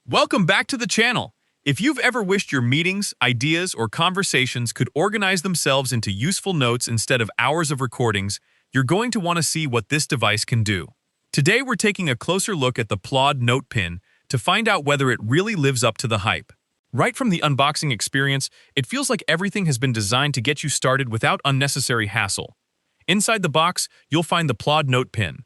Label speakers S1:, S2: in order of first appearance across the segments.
S1: Welcome back to the channel. If you've ever wished your meetings, ideas, or conversations could organize themselves into useful notes instead of hours of recordings, you're going to want to see what this device can do. Today we're taking a closer look at the Plaud NotePin to find out whether it really lives up to the hype. Right from the unboxing experience, it feels like everything has been designed to get you started without unnecessary hassle. Inside the box, you'll find the Plaud NotePin,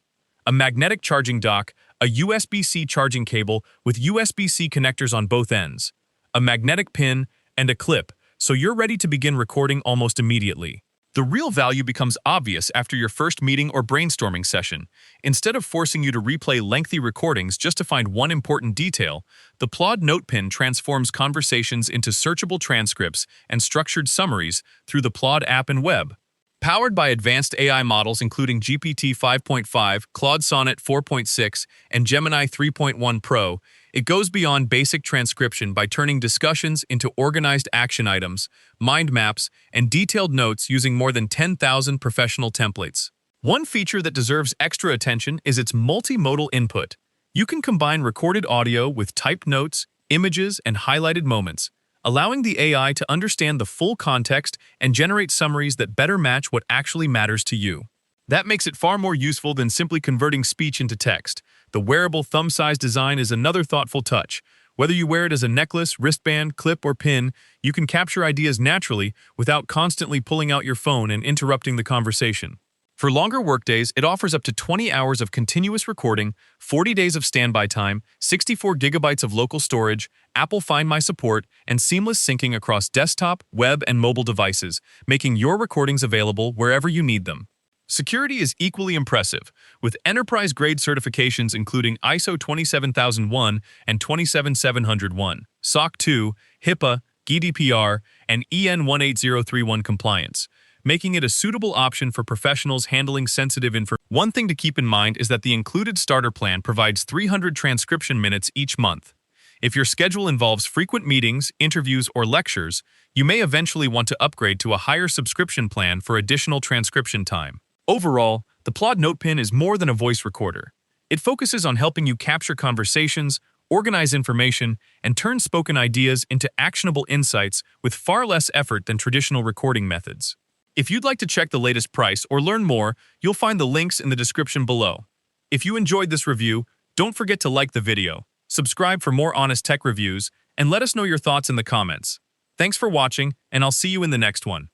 S1: a magnetic charging dock, a USB-C charging cable with USB-C connectors on both ends, a magnetic pin, and a clip, so you're ready to begin recording almost immediately. The real value becomes obvious after your first meeting or brainstorming session. Instead of forcing you to replay lengthy recordings just to find one important detail, the Plaud NotePin transforms conversations into searchable transcripts and structured summaries through the Plaud app and web. Powered by advanced AI models including GPT 5.5, Claude Sonnet 4.6, and Gemini 3.1 Pro, it goes beyond basic transcription by turning discussions into organized action items, mind maps, and detailed notes using more than 10,000 professional templates. One feature that deserves extra attention is its multimodal input. You can combine recorded audio with typed notes, images, and highlighted moments, allowing the AI to understand the full context and generate summaries that better match what actually matters to you. That makes it far more useful than simply converting speech into text. The wearable thumb-sized design is another thoughtful touch. Whether you wear it as a necklace, wristband, clip, or pin, you can capture ideas naturally without constantly pulling out your phone and interrupting the conversation. For longer workdays, it offers up to 20 hours of continuous recording, 40 days of standby time, 64 gigabytes of local storage, Apple Find My support, and seamless syncing across desktop, web, and mobile devices, making your recordings available wherever you need them. Security is equally impressive, with enterprise-grade certifications including ISO 27001 and 27701, SOC 2, HIPAA, GDPR, and EN 18031 compliance, making it a suitable option for professionals handling sensitive information. One thing to keep in mind is that the included starter plan provides 300 transcription minutes each month. If your schedule involves frequent meetings, interviews, or lectures, you may eventually want to upgrade to a higher subscription plan for additional transcription time. Overall, the Plaud NotePin is more than a voice recorder. It focuses on helping you capture conversations, organize information, and turn spoken ideas into actionable insights with far less effort than traditional recording methods. If you'd like to check the latest price or learn more, you'll find the links in the description below. If you enjoyed this review, don't forget to like the video, subscribe for more honest tech reviews, and let us know your thoughts in the comments. Thanks for watching, and I'll see you in the next one.